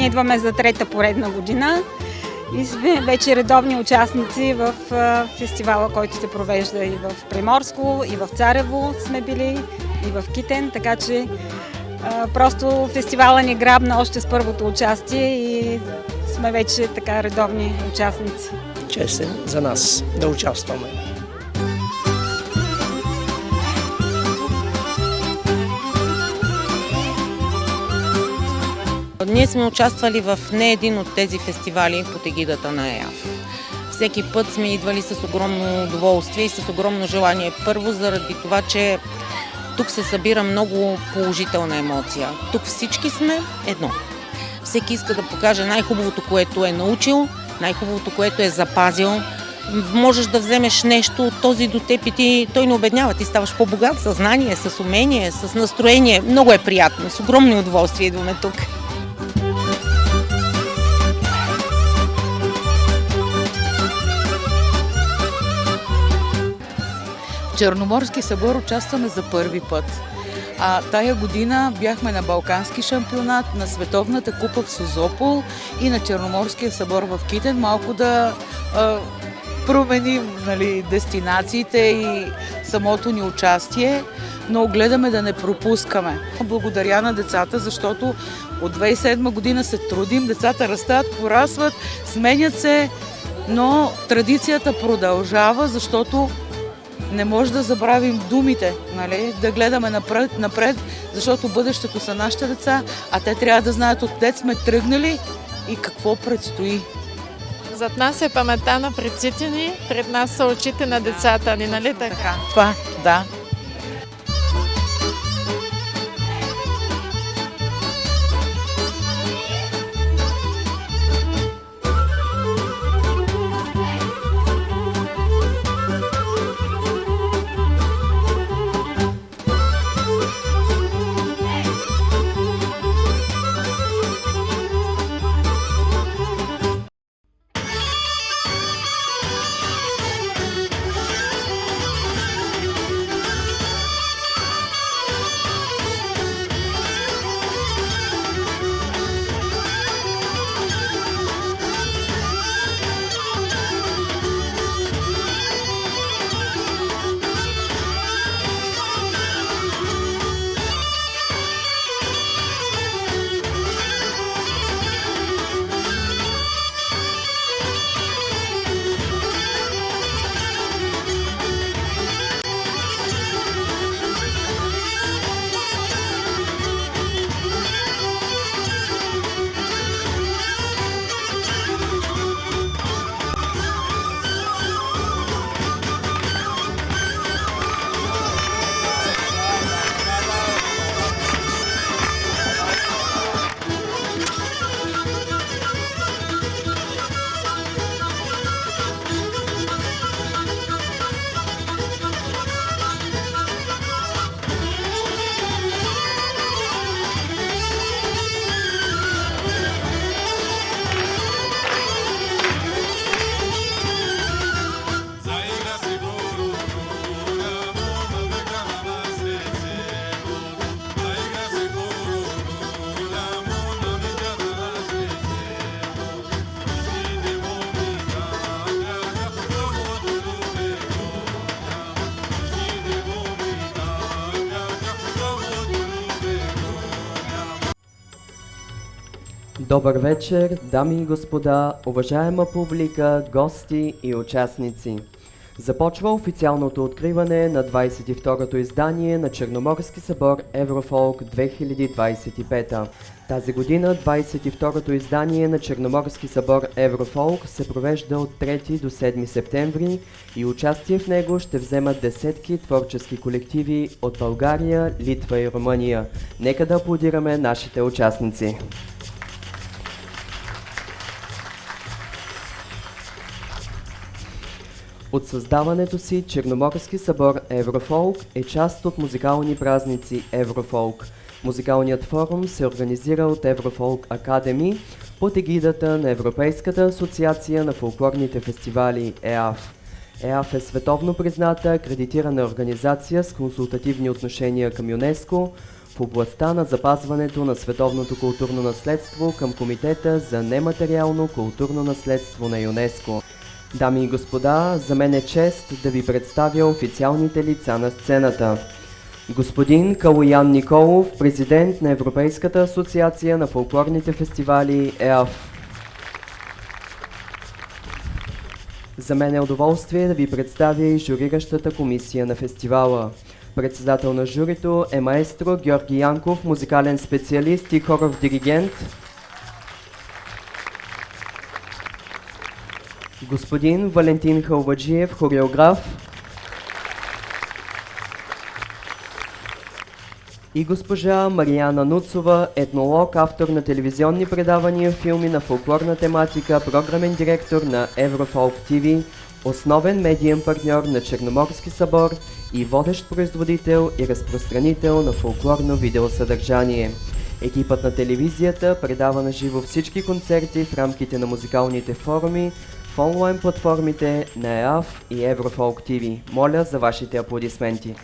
Ние идваме за трета поредна година и сме вече редовни участници в фестивала, който се провежда и в Приморско, и в Царево сме били, и в Китен, така че просто фестивала ни грабна още с първото участие и сме вече така редовни участници. Чест е за нас да участваме. Ние сме участвали в не един от тези фестивали под егидата на ЕАФ. Всеки път сме идвали с огромно удоволствие и с огромно желание. Първо заради това, че тук се събира много положителна емоция. Тук всички сме едно. Всеки иска да покаже най-хубавото, което е научил, най-хубавото, което е запазил. Можеш да вземеш нещо от този до теб и той не обеднява. Ти ставаш по-богат със знание, с умение, с настроение. Много е приятно. С огромно удоволствие идваме тук. Черноморски събор участваме за първи път. Тая година бяхме на Балкански шампионат, на Световната купа в Созопол и на Черноморския събор в Китен. Малко да променим, дестинациите и самото ни участие, но гледаме да не пропускаме. Благодаря на децата, защото от 2007 година се трудим, децата растат, порасват, сменят се, но традицията продължава, защото не може да забравим думите, да гледаме напред, защото бъдещето са нашите деца, а те трябва да знаят откъде сме тръгнали и какво предстои. Зад нас е паметта на предците ни, пред нас са очите на децата ни, нали така? Това, да. Добър вечер, дами и господа, уважаема публика, гости и участници. Започва официалното откриване на 22-то издание на Черноморски събор Еврофолк 2025. Тази година 22-то издание на Черноморски събор Еврофолк се провежда от 3 до 7 септември и участие в него ще вземат десетки творчески колективи от България, Литва и Румъния. Нека да аплодираме нашите участници. От създаването си Черноморски събор Еврофолк е част от музикални празници Еврофолк. Музикалният форум се организира от Еврофолк Академи под егидата на Европейската асоциация на фолклорните фестивали ЕАФ. ЕАФ е световно призната акредитирана организация с консултативни отношения към ЮНЕСКО в областта на запазването на световното културно наследство към Комитета за нематериално културно наследство на ЮНЕСКО. Дами и господа, за мен е чест да ви представя официалните лица на сцената. Господин Калоян Николов, президент на Европейската асоциация на фолклорните фестивали ЕАФ. За мен е удоволствие да ви представя и журиращата комисия на фестивала. Председател на журито е маестро Георги Янков, музикален специалист и хоров диригент. Господин Валентин Халваджиев, хореограф. И госпожа Марияна Нуцова, етнолог, автор на телевизионни предавания, филми на фолклорна тематика, програмен директор на Еврофолк ТВ, основен медиен партньор на Черноморски събор и водещ производител и разпространител на фолклорно видеосъдържание. Екипът на телевизията предава на живо всички концерти в рамките на музикалните форуми в онлайн платформите на ЕАФ и Еврофолк ТВ. Моля за вашите аплодисменти.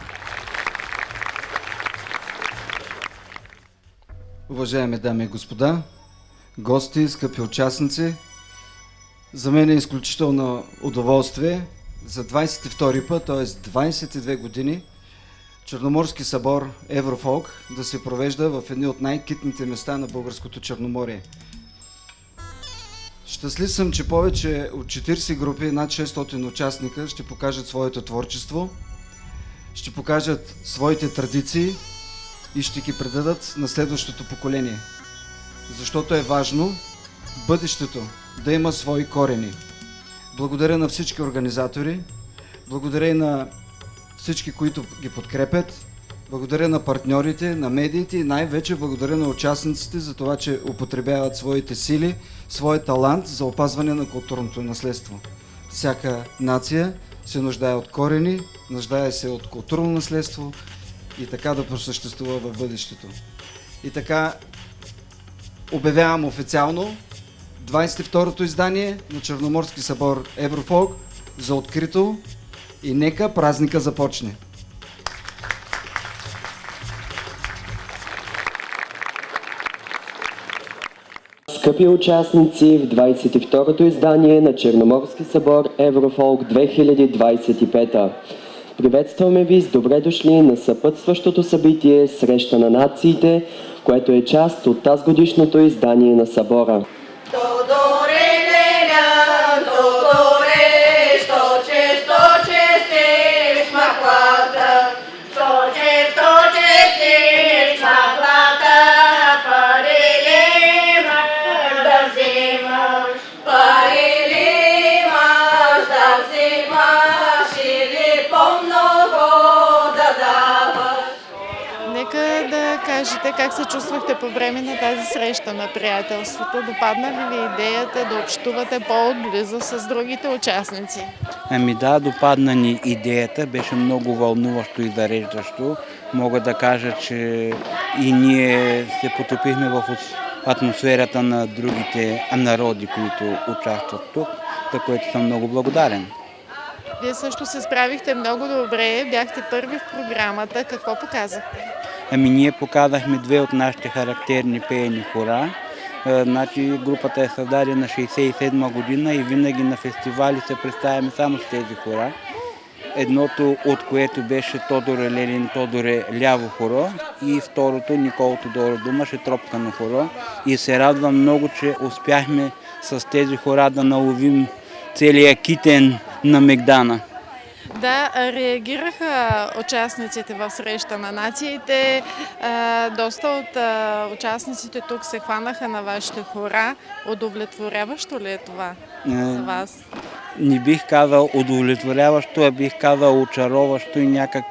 Уважаеми дами и господа, гости, скъпи участници, за мен е изключително удоволствие за 22 път, т.е. 22 години, Черноморски събор Еврофолк да се провежда в едни от най-китните места на българското Черноморие. Щастлив съм, че повече от 40 групи, над 600 участника ще покажат своето творчество, ще покажат своите традиции и ще ги предадат на следващото поколение. Защото е важно бъдещето да има свои корени. Благодаря на всички организатори, благодаря и на всички, които ги подкрепят, благодаря на партньорите, на медиите и най-вече благодаря на участниците за това, че употребяват своите сили, своя талант за опазване на културното наследство. Всяка нация се нуждае от корени, нуждае се от културно наследство и така да просъществува в бъдещето. И така обявявам официално 22-то издание на Черноморски събор Еврофолк за открито и нека празника започне! Скъпи участници в 22-то издание на Черноморски събор Еврофолк 2025. Приветстваме ви с добре дошли на съпътстващото събитие Среща на нациите, което е част от тазгодишното издание на събора. Нека да кажете как се чувствахте по време на тази среща на приятелството. Допадна ли ви идеята да общувате по-отблизо с другите участници? Ами да, допадна ни идеята, беше много вълнуващо и зареждащо. Мога да кажа, че и ние се потопихме в атмосферата на другите народи, които участват тук, за което съм много благодарен. Вие също се справихте много добре, бяхте първи в програмата. Какво показахте? Ами ние показахме две от нашите характерни пеени хора. Значи групата е създадена 1967 година и винаги на фестивали се представяме само с тези хора. Едното от което беше Тодоре Лелин, Тодоре Ляво хоро и второто Никола Тодоро Думаш е Тропкано хоро. И се радвам много, че успяхме с тези хора да наловим целия китен на Мегдана. Да, реагираха участниците в Среща на нациите. Доста от участниците тук се хванаха на вашите хора. Удовлетворяващо ли е това за вас? Не бих казал удовлетворяващо, а бих казал очароващо и някак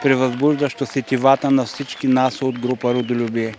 превъзбуждащо сетивата на всички нас от група Родолюбие.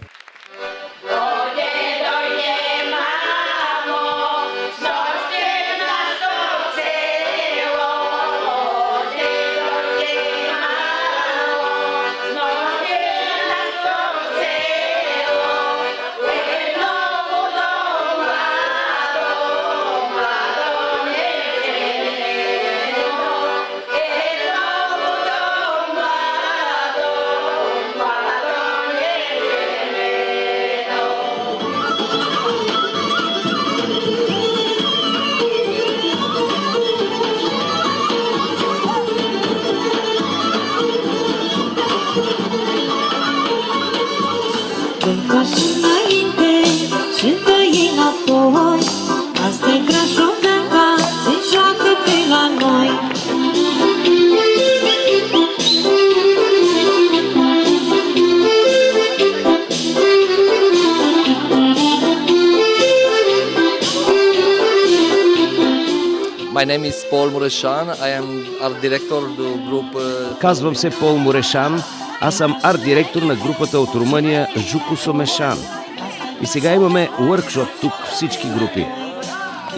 Încă și înainte și trăi înapoi. Asta e Brașov de acasă, se joacă pe la noi. My name is Paul Mureșan. I am art director the group. Казвам се Пол Морешан. Аз съм арт-директор на групата от Румъния Жуко Сомешан. И сега имаме уъркшоп тук всички групи.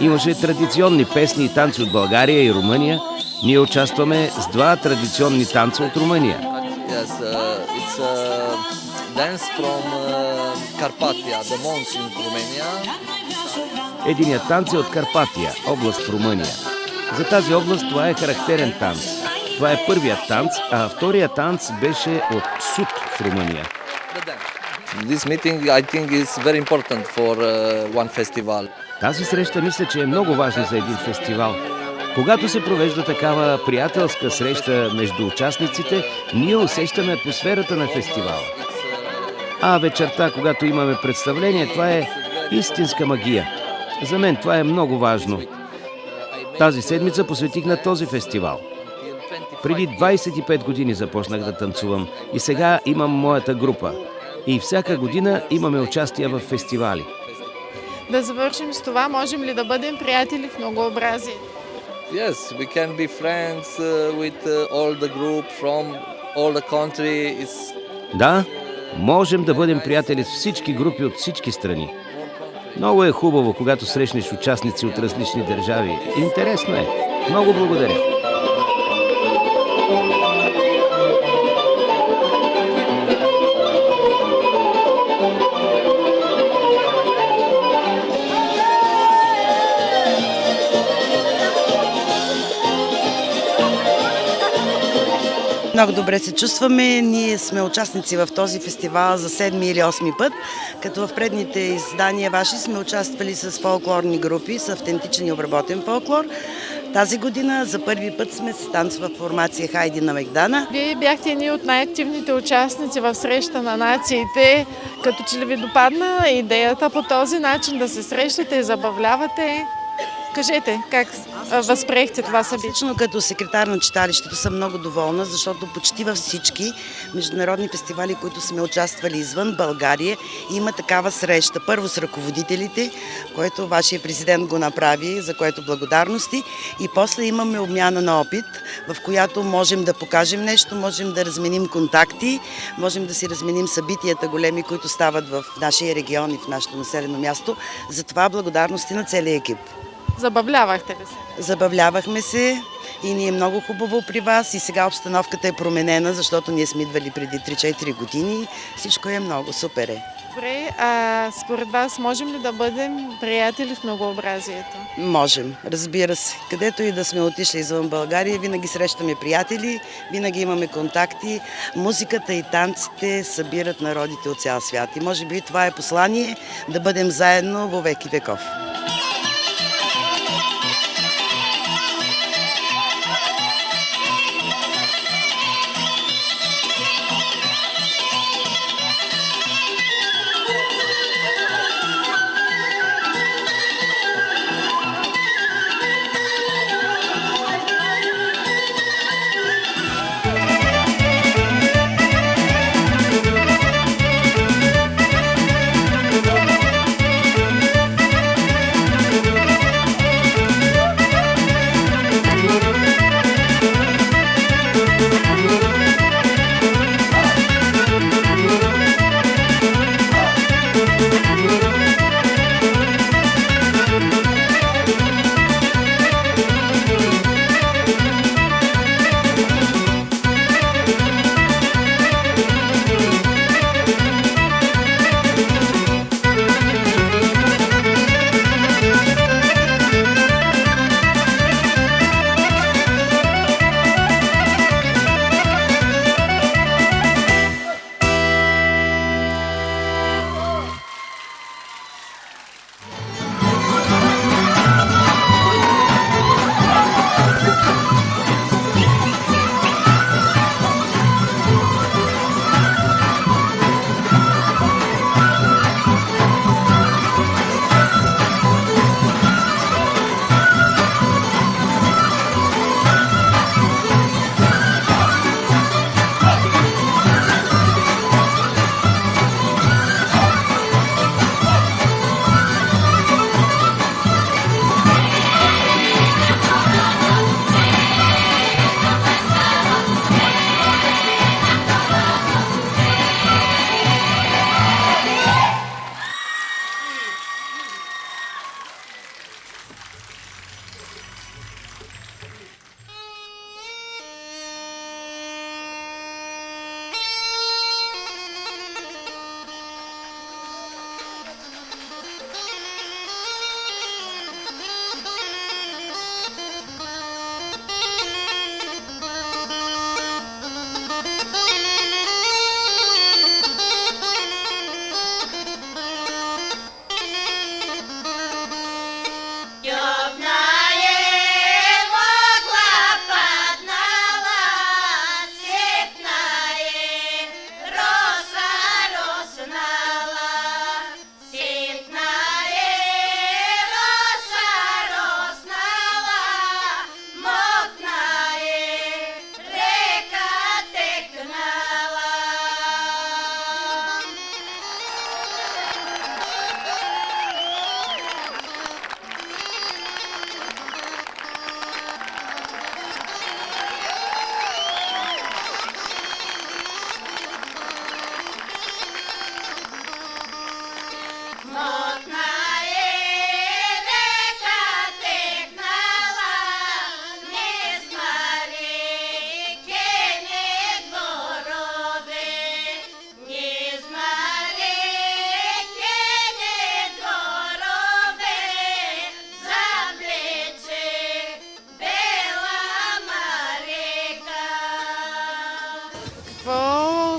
Имаше традиционни песни и танци от България и Румъния. Ние участваме с два традиционни танца от Румъния. Yes, it's a dance from Carpathia, the monks in Romania. Единият танц е от Карпатия, област в Румъния. За тази област това е характерен танц. Това е първият танц, а вторият танц беше от Суд в Румъния. This meeting, I think, is very important for one festival. Тази среща мисля, че е много важна за един фестивал. Когато се провежда такава приятелска среща между участниците, ние усещаме атмосферата на фестивала. А вечерта, когато имаме представление, това е истинска магия. За мен това е много важно. Тази седмица посветих на този фестивал. Преди 25 години започнах да танцувам и сега имам моята група. И всяка година имаме участие в фестивали. Да завършим с това, можем ли да бъдем приятели в многообразие? Yes, we can be friends with all the group from all the country. Да, можем да бъдем приятели с всички групи от всички страни. Много е хубаво, когато срещнеш участници от различни държави. Интересно е. Много благодаря. Много добре се чувстваме. Ние сме участници в този фестивал за 7 или 8 път, като в предните издания ваши сме участвали с фолклорни групи, с автентичен и обработен фолклор. Тази година за първи път сме с танцова формация Хайди на Мегдана. Вие бяхте едни от най-активните участници в среща на нациите. Като че ли ви допадна идеята по този начин да се срещате и забавлявате? Кажете, как възприехте това събитие? Лично като секретар на читалището съм много доволна, защото почти във всички международни фестивали, които сме участвали извън България, има такава среща. Първо с ръководителите, което вашия президент го направи, за което благодарности. И после имаме обмяна на опит, в която можем да покажем нещо, можем да разменим контакти, можем да си разменим събитията големи, които стават в нашия регион и в нашето населено място. Затова благодарности на целия екип. Забавлявахте ли се? Забавлявахме се и ни е много хубаво при вас и сега обстановката е променена, защото ние сме идвали преди 3-4 години. Всичко е много супер. Добре, според вас можем ли да бъдем приятели в многообразието? Можем, разбира се. Където и да сме отишли извън България, винаги срещаме приятели, винаги имаме контакти. Музиката и танците събират народите от цял свят. И може би това е послание да бъдем заедно во веки веков.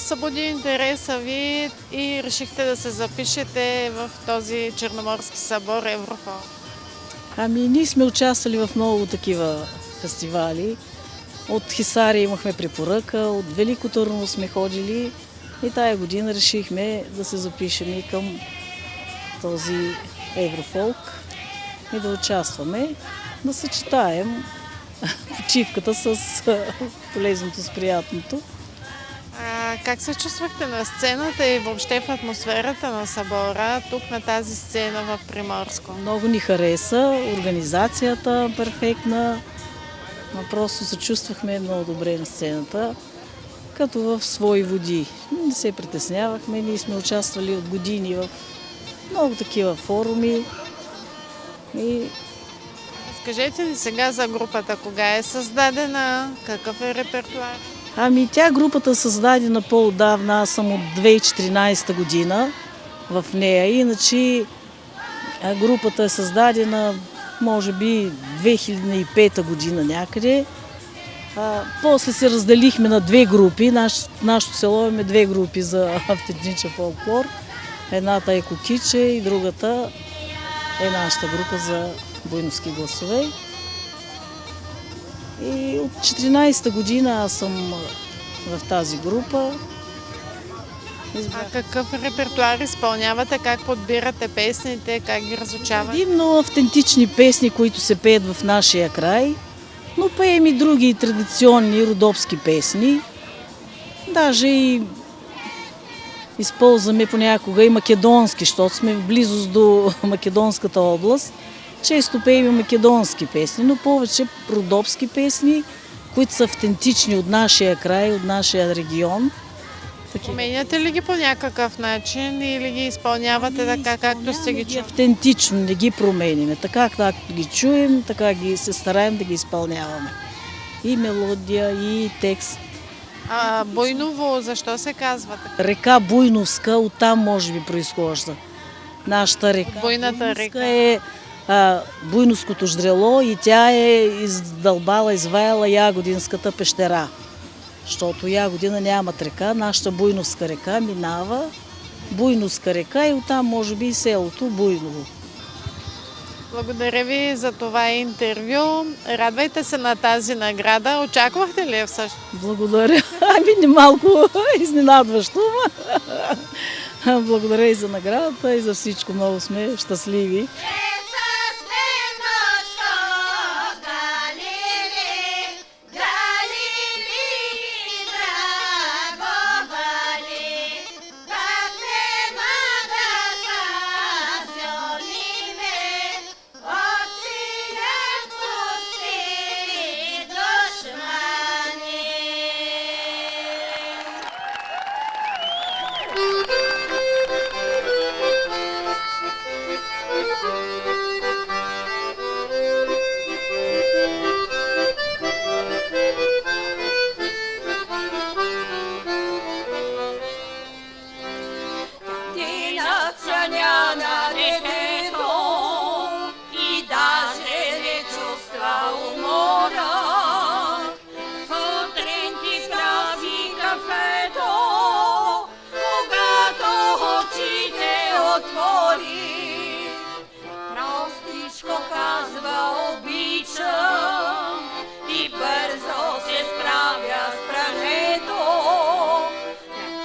събуди интереса ви и решихте да се запишете в този Черноморски събор Еврофолк? Ние сме участвали в много такива фестивали. От Хисария имахме препоръка, от Велико Търново сме ходили и тая година решихме да се запишем и към този Еврофолк и да участваме, да съчетаем почивката с полезното с приятното. Как се чувствахте на сцената и въобще в атмосферата на събора, тук на тази сцена в Приморско? Много ни хареса, организацията перфектна, но просто се чувствахме много добре на сцената, като в свои води. Не се притеснявахме, ние сме участвали от години в много такива форуми. Разкажете ни сега за групата, кога е създадена, какъв е репертуар? Тя групата е създадена по-отдавна, аз съм от 2014 година в нея. Иначе групата е създадена, може би, 2005 година някъде. После се разделихме на две групи. В нашото село имаме две групи за автентичен фолклор. Едната е Кокиче и другата е нашата група за буйновски гласове. И от 14-та година аз съм в тази група. Какъв репертуар изпълнявате, как подбирате песните, как ги разучавате? Предимно автентични песни, които се пеят в нашия край, но пеем и други традиционни родопски песни. Даже и използваме понякога и македонски, защото сме в близост до Македонската област. Често пеем и македонски песни, но повече родопски песни, които са автентични от нашия край, от нашия регион. Променяте ли ги по някакъв начин или ги изпълнявате така, както сте ги чули? Автентично не ги променяме. Така, както ги чуем, така се стараем да ги изпълняваме. И мелодия, и текст. Буйново, защо се казва така? Река Буйновска, оттам може би произхожда. Нашата река. Буйната река е Буйновското ждрело и тя е издълбала, изваяла Ягодинската пещера. Защото Ягодина нямат река, нашата Буйновска река минава Буйновска река и оттам може би и селото Буйново. Благодаря ви за това интервю. Радвайте се на тази награда. Очаквахте ли я всъщност? Благодаря. Не малко изненадващо. Благодаря и за наградата и за всичко. Много сме щастливи.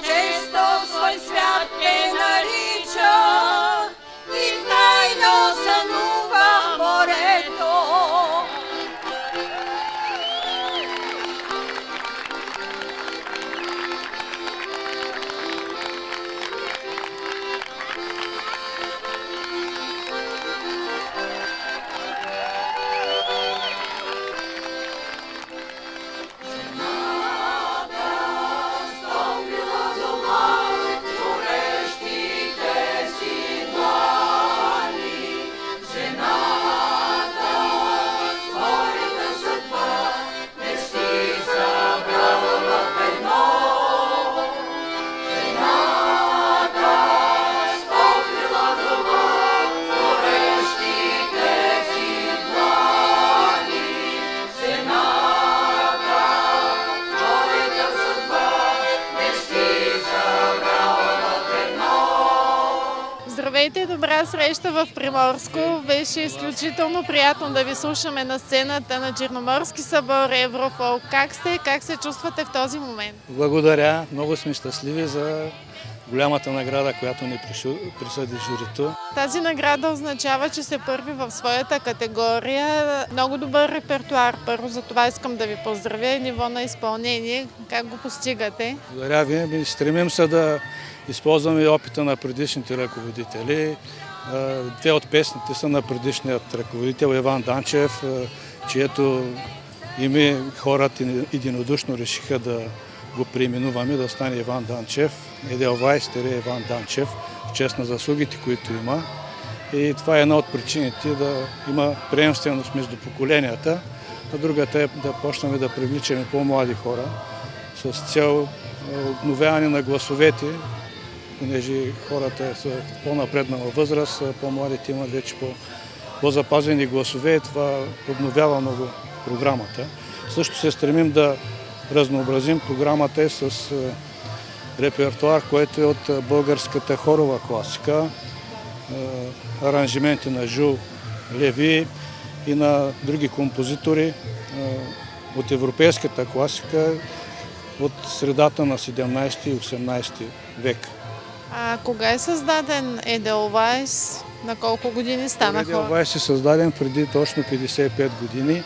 Често в свой свят те нарича и Здравейте, добра среща в Приморско. Беше изключително приятно да ви слушаме на сцената на Черноморски събор Еврофолк. Как сте? Как се чувствате в този момент? Благодаря. Много сме щастливи за голямата награда, която ни присъди журито. Тази награда означава, че сте първи в своята категория. Много добър репертуар. Първо за това искам да ви поздравя. Ниво на изпълнение. Как го постигате? Благодаря ви. Стремим се да използваме опита на предишните ръководители. Две от песните са на предишният ръководител Иван Данчев, чието име хората единодушно решиха да го преименуваме, да стане Иван Данчев. Еделвайс Иван Данчев, в чест на заслугите, които има. И това е една от причините да има приемственост между поколенията, а другата е да почнем да привличаме по-млади хора с цел обновяване на гласовете, понеже хората са в по-напреднала възраст, по-младите имат вече по-запазени гласове и това обновява много програмата. Също се стремим да разнообразим програмата с репертуар, който е от българската хорова класика, аранжименти на Жул Леви и на други композитори от европейската класика от средата на 17 и 18 век. А кога е създаден Еделвайс? На колко години станаха? Еделвайс е създаден преди точно 55 години.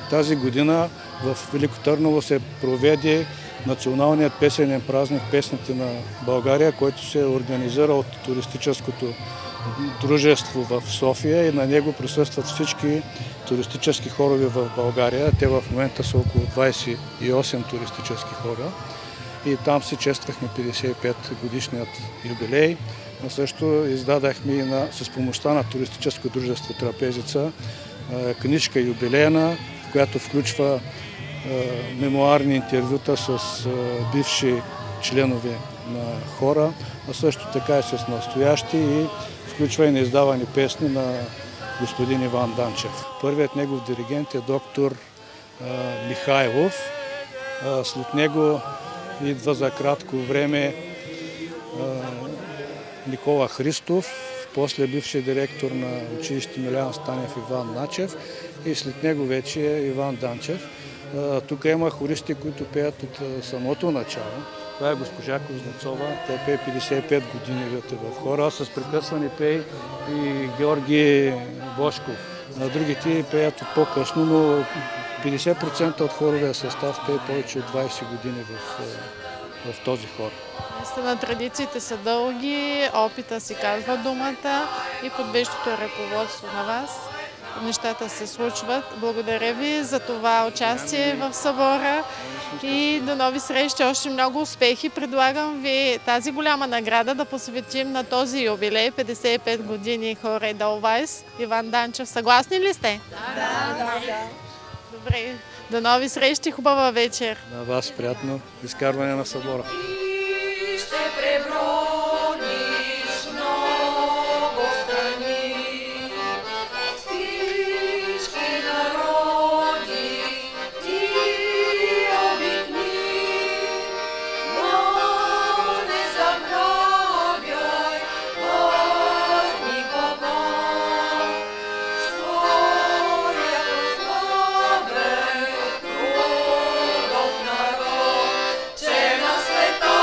Тази година в Велико Търново се проведе националният песенен празник Песните на България, който се организира от туристическото дружество в София и на него присъстват всички туристически хорове в България. Те в момента са около 28 туристически хора и там си чествахме 55 годишният юбилей. Но също издадахме с помощта на туристическо дружество Трапезица книжка юбилейна, която включва мемуарни интервюта с бивши членове на хора, а също така и с настоящи и включва и неиздавани песни на господин Иван Данчев. Първият негов диригент е доктор Михайлов. След него идва за кратко време Никола Христов, после бившия директор на училище Милян Станев Иван Начев и след него вече е Иван Данчев. Тук има хористи, които пеят от самото начало. Това е госпожа Кузнецова, тя пее 55 години в хора, с прекъсване пее и Георги Бошков. Другите пеят от по-късно, но 50% от хоровия състав пее повече от 20 години в този хор. Наистина традициите са дълги, опита си казва думата и под вещото ръководство на вас нещата се случват. Благодаря ви за това участие в събора и до нови срещи, още много успехи. Предлагам ви тази голяма награда да посветим на този юбилей, 55 години хор Еделвайс. Иван Данчев, съгласни ли сте? Да. Добре, до нови срещи, хубава вечер. На вас приятно изкарване на събора. Че на света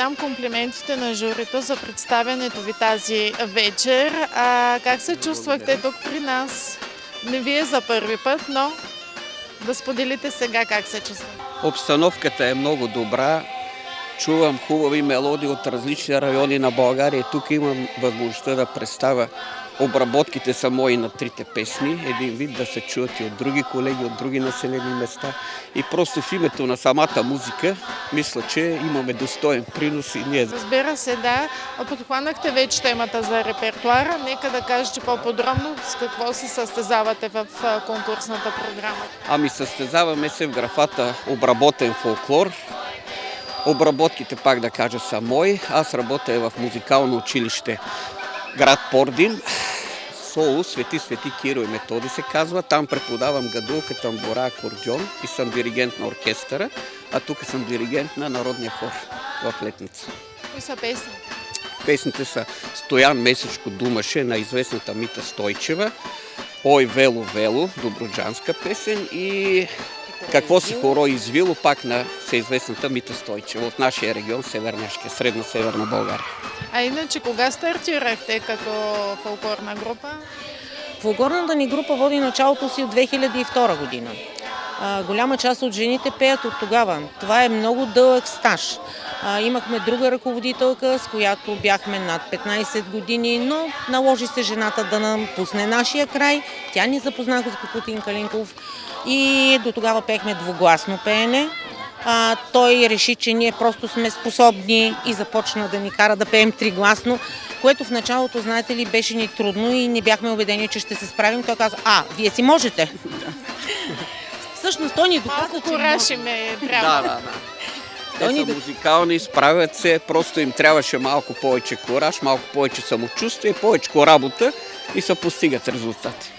предам комплиментите на журито за представянето ви тази вечер. Как се чувствахте тук при нас? Не вие за първи път, но да споделите сега как се чувствате. Обстановката е много добра. Чувам хубави мелодии от различни райони на България. Тук имам възможността да представя. Обработките са мои на трите песни. Един вид да се чуят и от други колеги, от други населени места. И просто в името на самата музика, мисля, че имаме достоен принос и ние. Разбира се, да. Подхванахте вече темата за репертуара. Нека да кажете по-подробно с какво се състезавате в конкурсната програма. Състезаваме се в графата обработен фолклор. Обработките, пак да кажа, са мои. Аз работя в музикално училище град Пордим. Соло Свети Киро и Методи се казва. Там преподавам гадулка, тамбура, акордеон и съм диригент на оркестъра, а тук съм диригент на народния хор в Летница. Кои са песни? Песните са Стоян Месечко думаше на известната Мита Стойчева, Ой, вело, вело, добруджанска песен и Какво си хоро извило, пак на всеизвестната Мита Стойчева от нашия регион, Северняшкия, средна-северна България. А иначе кога стартирахте като фолклорна група? Фолклорната ни група води началото си от 2002 година. Голяма част от жените пеят от тогава. Това е много дълъг стаж. Имахме друга ръководителка, с която бяхме над 15 години, но наложи се жената да напусне нашия край. Тя ни запозна с Капутин Калинков и до тогава пеехме двугласно пеене. Той реши, че ние просто сме способни и започна да ни кара да пеем тригласно, което в началото, знаете ли, беше ни трудно и не бяхме убедени, че ще се справим. Той каза, вие си можете. Всъщност той ни доказа, че кураж ме трябва. Да. Те са музикални, справят се, просто им трябваше малко повече кураж, малко повече самочувствие, повече работа и се постигат резултати.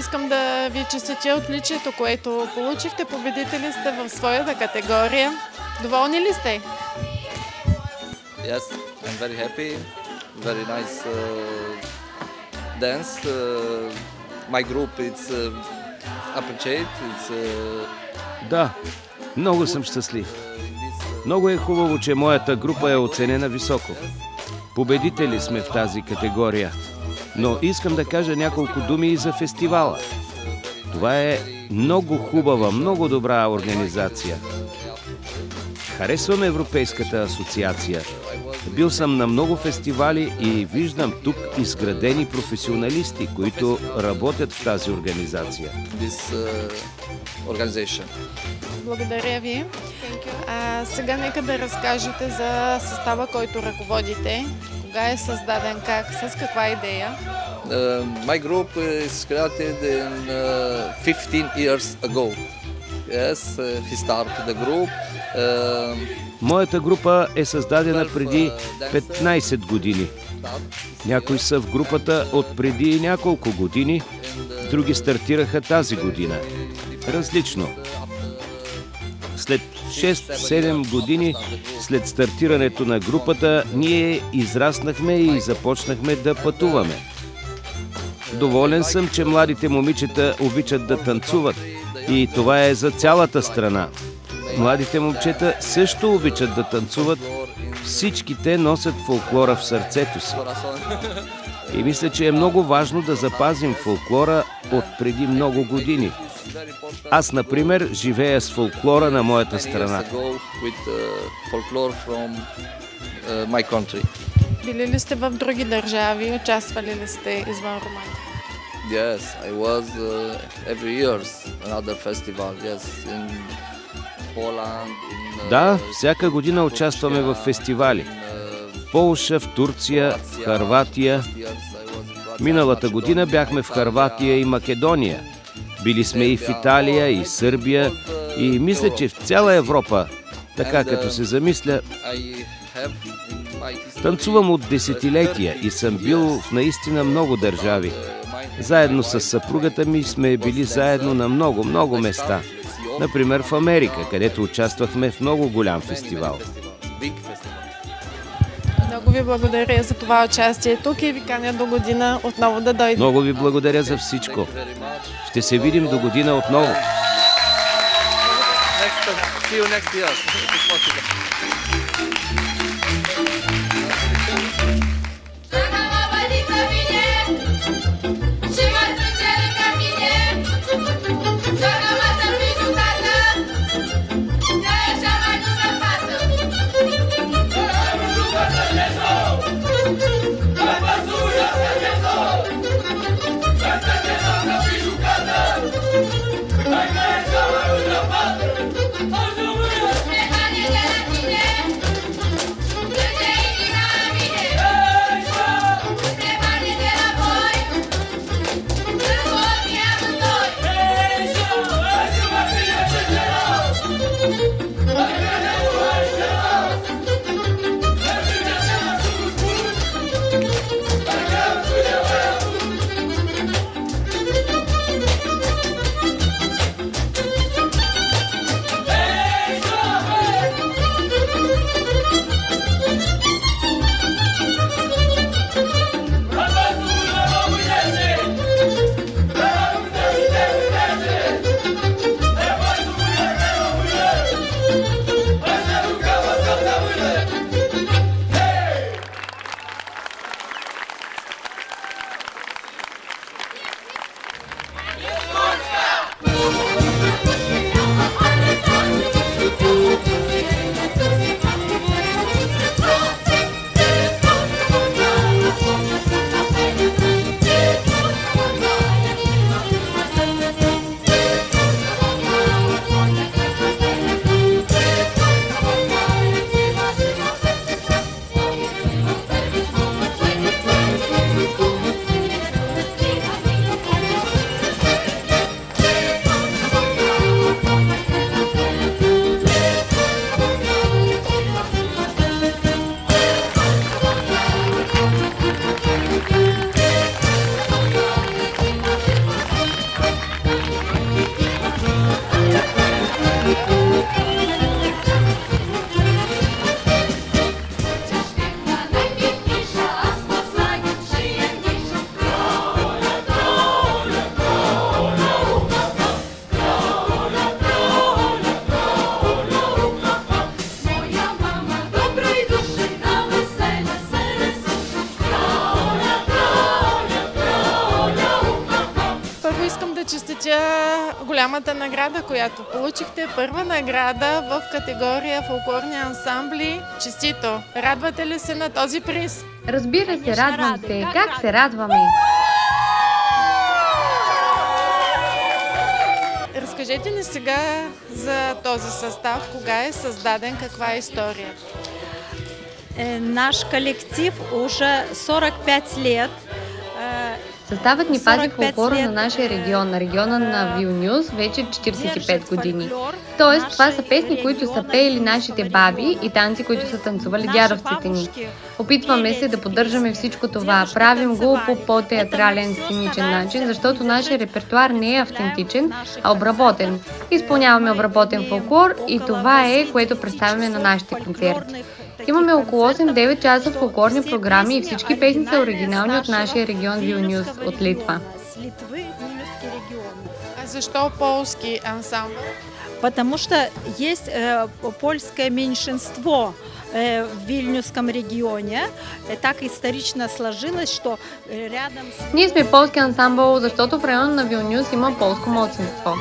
искам да ви честитя отличието, което получихте. Победители сте в своята категория. Доволни ли сте? Yes, I'm very happy. Very nice dance. My group it's appreciate. It's Да, много съм щастлив. Много е хубаво, че моята група е оценена високо. Победители сме в тази категория. Но искам да кажа няколко думи и за фестивала. Това е много хубава, много добра организация. Харесвам Европейската асоциация. Бил съм на много фестивали и виждам тук изградени професионалисти, които работят в тази организация. Благодаря ви. Сега нека да разкажете за състава, който ръководите. Кога е създаден, как, с каква идея? My group is created in 15 years ago. Yes, he started the group. Моята група е създадена преди 15 години. Някои са в групата от преди няколко години, други стартираха тази година. Различно. След 6-7 години след стартирането на групата, ние израснахме и започнахме да пътуваме. Доволен съм, че младите момичета обичат да танцуват и това е за цялата страна. Младите момчета също обичат да танцуват. Всички те носят фолклора в сърцето си. И мисля, че е много важно да запазим фолклора от преди много години. Аз, например, живея с фолклора на моята страна. Били ли сте в други държави? Участвали ли сте извън Румъния? Yes, I was every year another festival. Yes, in Poland. Да, всяка година участваме в фестивали. В Полша, в Турция, в Хърватия. Миналата година бяхме в Хърватия и Македония. Били сме и в Италия, и Сърбия, и мисля, че в цяла Европа, така като се замисля, танцувам от десетилетия и съм бил в наистина много държави. Заедно с съпругата ми сме били заедно на много места. Например в Америка, където участвахме в много голям фестивал. Много ви благодаря за това участие тук и ви каня до година отново да дойдете. Много ви благодаря за всичко. Ще се видим до година отново. See you next year. If it's possible. Vai, най-голямата награда, която получихте. Първа награда в категория фолклорни ансамбли. Честито! Радвате ли се на този приз? Разбира се, радвам се. Как се радваме? Разкажете ни сега за този състав, кога е създаден, каква е историята? Наш коллектив уже 45 лет. Съставът ни пази фолклора на нашия регион, на региона на Вилнюс, вече 45 години. Тоест, това са песни, които са пеели нашите баби и танци, които са танцували дядовците ни. Опитваме се да поддържаме всичко това. Правим го по по-театрален, сценичен начин, защото нашия репертуар не е автентичен, а обработен. Изпълняваме обработен фолклор и това е, което представяме на нашите концерти. Имаме около 8-9 часа фолклорни програми и всички песни са оригинални от нашия регион Вилнюс, от Литва. А защо полски ансамбл? Потому что есть польское меньшинство в Вильнюсском регионе. Так исторично сложилось, что рядом с... Ние сме полски ансамбъл, защото в района на Вилнюс има полско малцинство.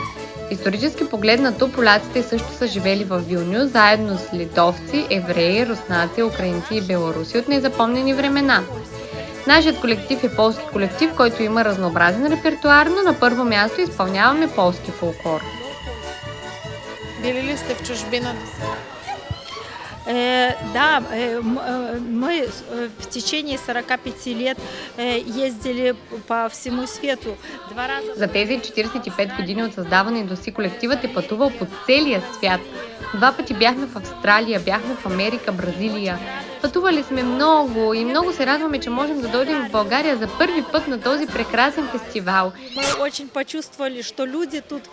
Исторически погледнато, поляците също са живели в Вилнюс, заедно с литовци, евреи, руснаци, украинци и белоруси от незапомнени времена. Нашият колектив е полски колектив, който има разнообразен репертуар, но на първо място изпълняваме полски фолклор. Били ли сте в чужбина? Да, мы в течение 45 лет ездили по всему свету. Два раза. За тези 45 години от създаване до си колективът е пътувал по целия свят. 2 пъти бяхме в Австралия, бяхме в Америка, Бразилия. Пътували сме много и много се радваме, че можем да дойдем в България за първи път на този прекрасен фестивал. Мы очень почувствовали, что люди тут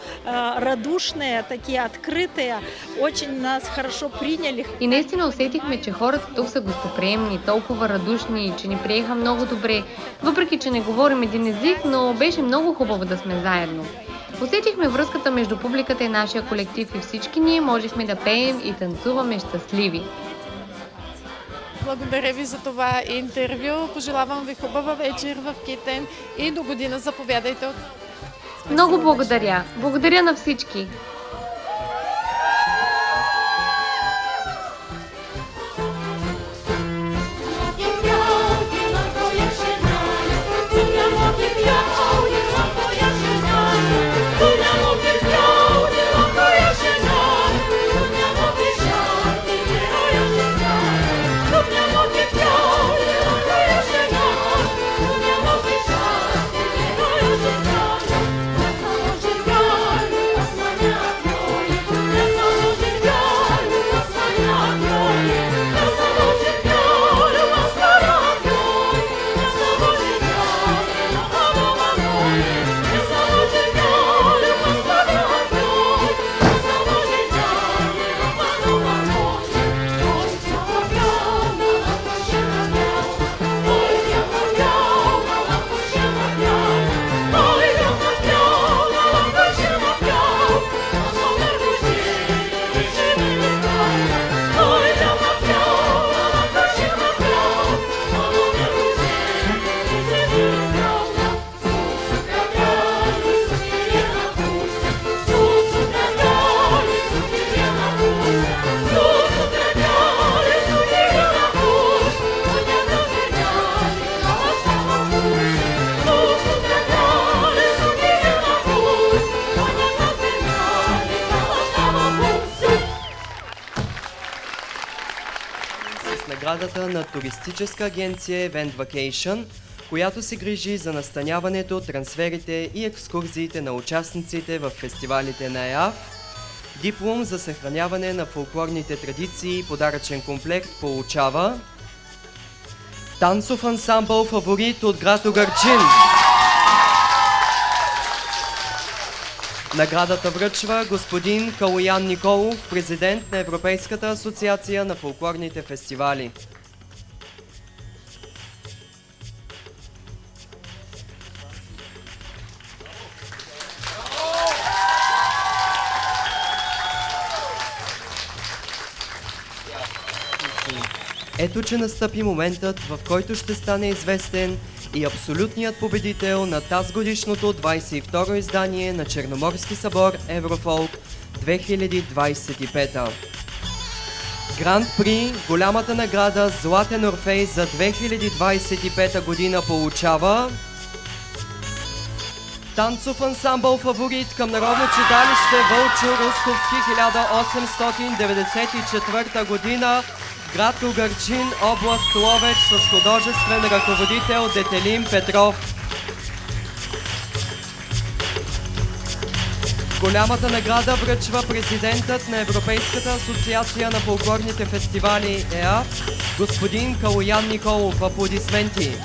радушные, такие открытые, очень нас хорошо приняли. И наистина усетихме, че хората тук са гостоприемни, толкова радушни, че ни приеха много добре. Въпреки, че не говорим един език, но беше много хубаво да сме заедно. Усетихме връзката между публиката и нашия колектив и всички ние можехме да пеем и танцуваме щастливи. Благодаря ви за това интервю. Пожелавам ви хубава вечер в Китен и до година заповядайте. Много благодаря. Благодаря на всички. Наградата на туристическа агенция Event Vacation, която се грижи за настаняването, трансферите и екскурзиите на участниците в фестивалите на ЕАФ, диплом за съхраняване на фолклорните традиции и подаръчен комплект получава танцов ансамбъл Фаворит от град Угърчин. Наградата връчва господин Калоян Николов, президент на Европейската асоциация на фолклорните фестивали. Ето, че настъпи моментът, в който ще стане известен и абсолютният победител на тазгодишното 22-ро издание на Черноморски събор Еврофолк 2025. Гранд При, голямата награда Златен Орфей за 2025 година получава танцов ансамбъл Фаворит към Народно читалище Вълчо Русковски 1894 година, град Угърчин, област Ловеч, с художествен ръководител Детелин Петров. Голямата награда връчва президентът на Европейската асоциация на фолклорните фестивали ЕАФ, господин Калоян Николов. Аплодисменти!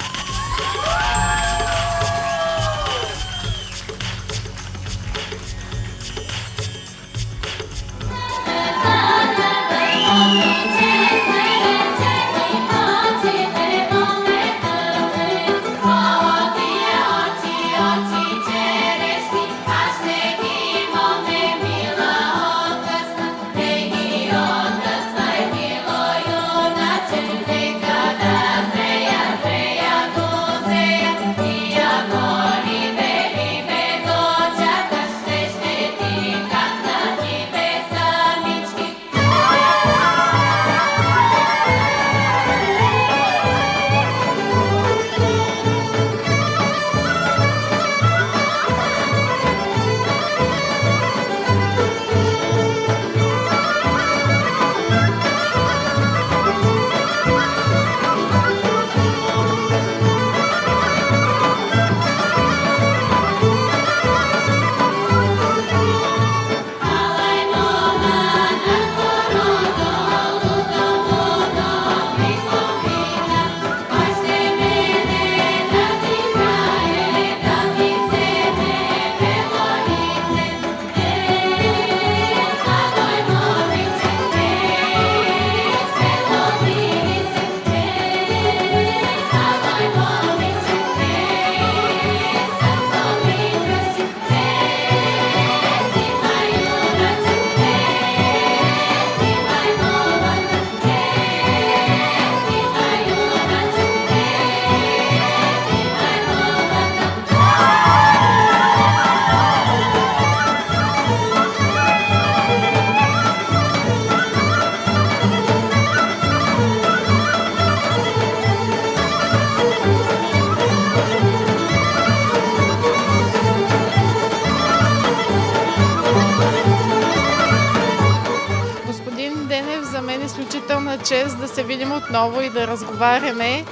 изключителна чест да се видим отново и да разговаряме.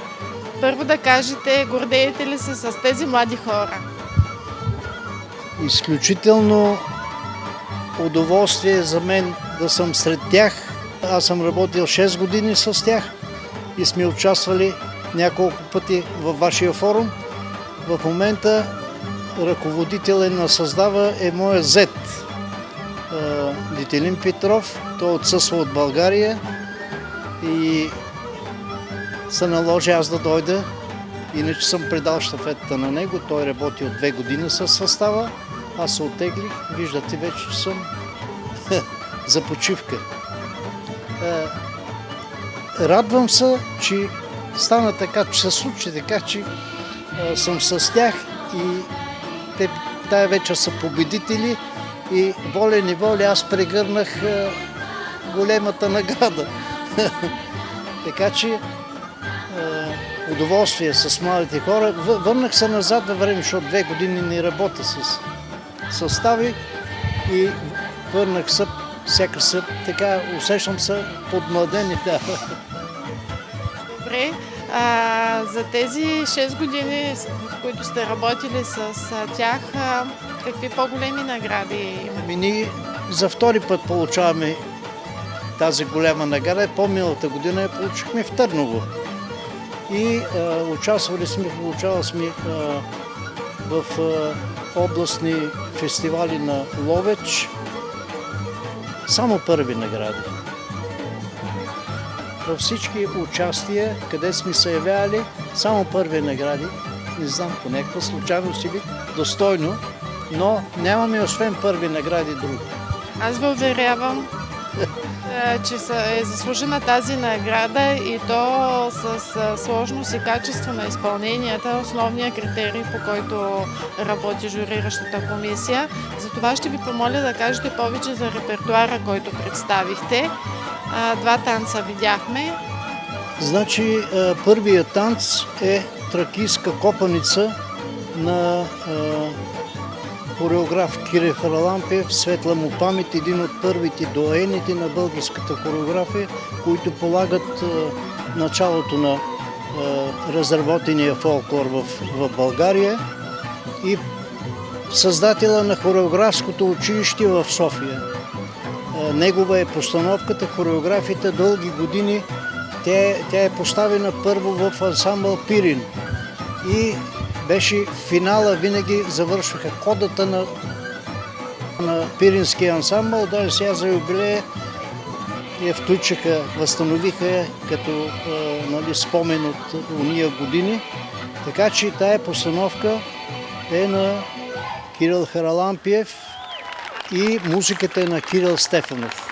Първо да кажете, гордеете ли се с тези млади хора? Изключително удоволствие за мен да съм сред тях. Аз съм работил 6 години с тях и сме участвали няколко пъти във вашия форум. В момента ръководител на състава е моя зет, Детелин Петров. Той отсъства от България и се наложи аз да дойда. Иначе съм предал щафетата на него. Той работи от 2 години с състава. Аз се оттеглих. Виждате вече, че съм за почивка. Радвам се, че стана така, че се случи така, че съм с тях и те тая вечер са победители и воля-неволя аз прегърнах големата награда. Така че удоволствие с младите хора. Върнах се назад във време, защото 2 години не работя с състави и върнах се, сякаш се, така усещам се подмладени. Да. Добре, за тези 6 години, в които сте работили с тях, какви по-големи награди имате? Ние за втори път получаваме тази голяма награда. По-миналата година я получихме в Търново. И получавали сме в областни фестивали на Ловеч. Само първи награди. Във всички участия, къде сме се явявали, само първи награди. Не знам, по някаква случайност или достойно, но нямаме освен първи награди други. Аз ви уверявам, Че е заслужена тази награда и то с сложност и качество на изпълненията, основния критерий, по който работи журиращата комисия. Затова ще ви помоля да кажете повече за репертуара, който представихте. 2 танца видяхме. Значи, първият танц е тракийска копаница на хореограф Кирил Харалампиев, светла му памет, един от първите доайените на българската хореография, които полагат началото на разработения фолклор в България, и създателя на хореографското училище в София. Негова е постановката, хореографията дълги години. Тя е поставена първо в ансамбъл Пирин и беше финала, винаги завършваха кодата на Пиринския ансамбъл. Даже сега за юбилея я включиха, възстановиха като спомен от уния години. Така че тая постановка е на Кирил Харалампиев и музиката е на Кирил Стефанов,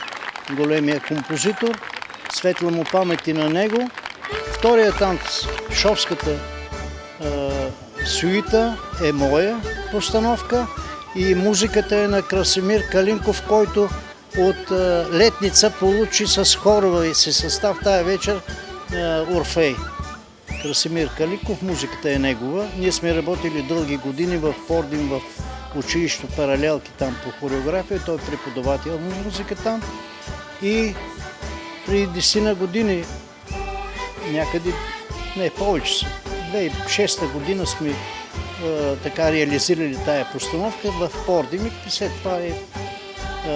големия композитор. Светла му памет и на него. Втория танц, шопската сюита, е моя постановка и музиката е на Красимир Калинков, който от Летница получи с хорова си състав тая вечер Орфей. Красимир Калинков, музиката е негова. Ние сме работили дълги години в Пордим, в училището Паралелки там по хореография. Той е преподавател на музика там. И при 10 години, някъде, не повече са, 2006 година сме така реализирали тая постановка в Пордим, и след това е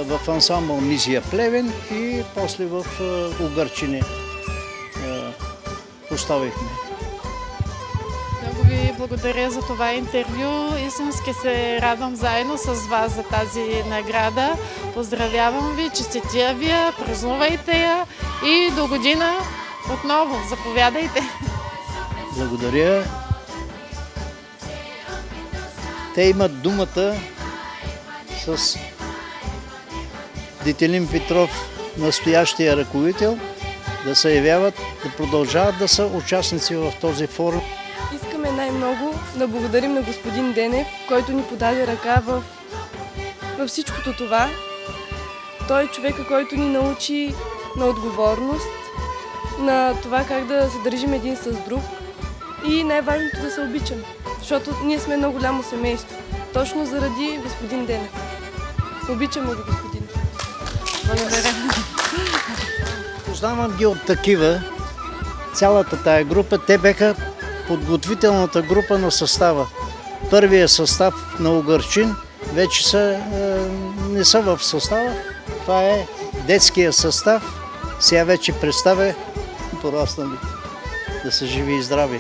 в ансамбъл Мизия Плевен и после в Угърчине поставихме. Много ви благодаря за това интервю. Истински се радвам заедно с вас за тази награда. Поздравявам ви, честитя ви я, празнувайте я и до година отново. Заповядайте. Благодаря. Те имат думата с Детелин Петров, настоящия ръководител, да се явяват, да продължават да са участници в този форум. Искаме най-много да благодарим на господин Денев, който ни подаде ръка във всичкото това. Той е човека, който ни научи на отговорност, на това как да се държим един с друг и най-важното да се обичаме, защото ние сме едно голямо семейство. Точно заради господин Денев. Обичаме ви, господин. Благодаря. Познавам ги от такива, цялата тая група. Те беха подготвителната група на състава. Първият състав на Угърчин вече не са в състава. Това е детския състав. Сега вече представя пораснали. Да са живи и здрави.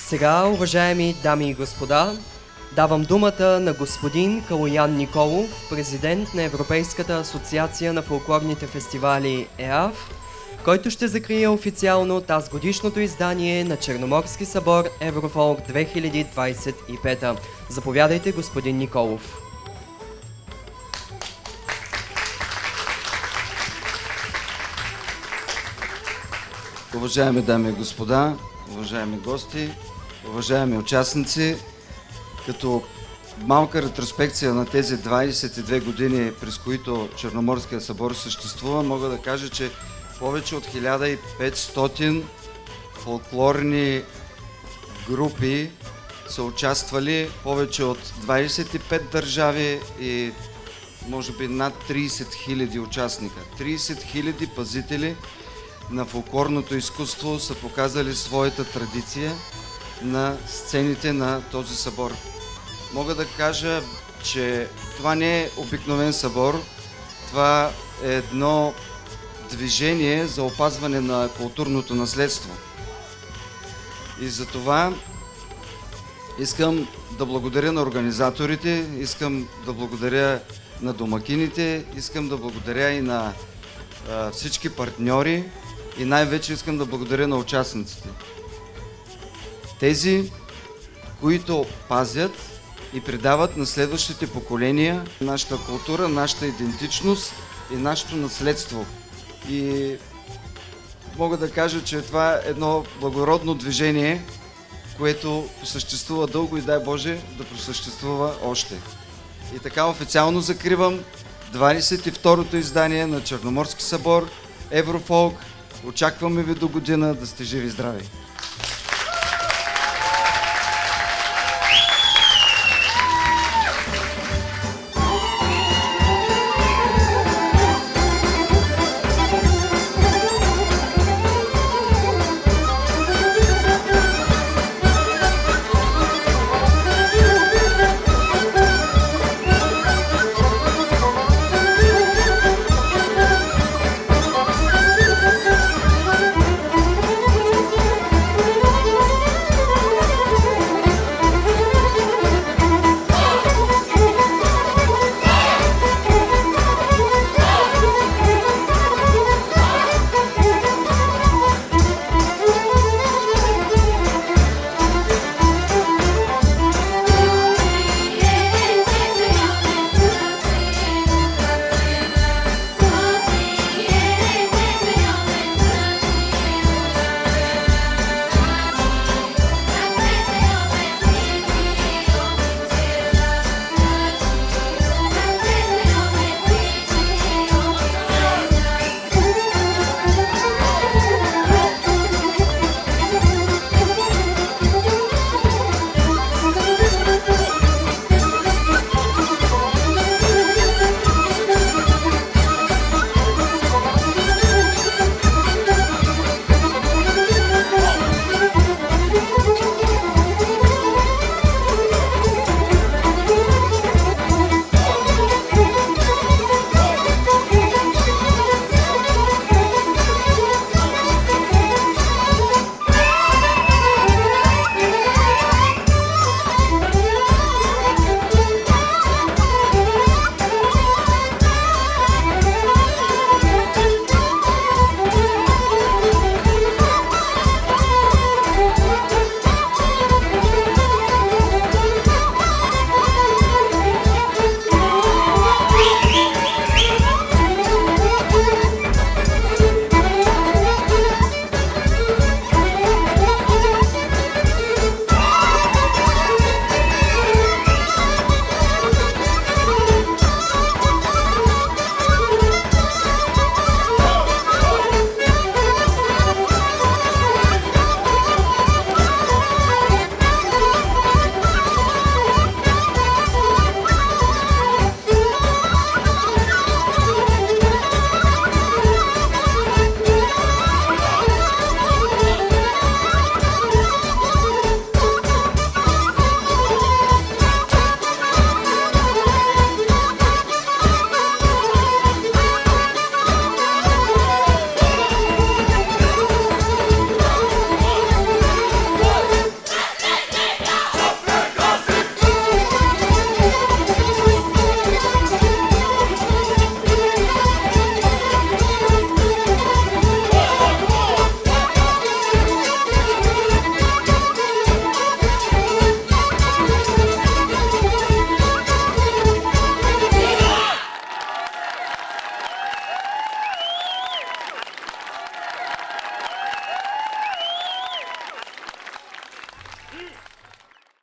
Сега, уважаеми дами и господа, давам думата на господин Калоян Николов, президент на Европейската асоциация на фолклорните фестивали ЕАФ, който ще закрие официално тазгодишното издание на Черноморски събор Еврофолк 2025. Заповядайте, господин Николов. уважаеми дами и господа, уважаеми гости, уважаеми участници, като малка ретроспекция на тези 22 години, през които Черноморския събор съществува, мога да кажа, че повече от 1500 фолклорни групи са участвали, повече от 25 държави и може би над 30 000 участника. 30 000 пазители на фолклорното изкуство са показали своята традиция на сцените на този събор. Мога да кажа, че това не е обикновен събор, това е едно движение за опазване на културното наследство. И за това искам да благодаря на организаторите, искам да благодаря на домакините, искам да благодаря и на всички партньори и най-вече искам да благодаря на участниците. Тези, които пазят и предават на следващите поколения нашата култура, нашата идентичност и нашето наследство. И мога да кажа, че това е едно благородно движение, което съществува дълго и дай Боже да просъществува още. И така официално закривам 22-то издание на Черноморски събор Еврофолк. Очакваме ви до година, да сте живи и здрави!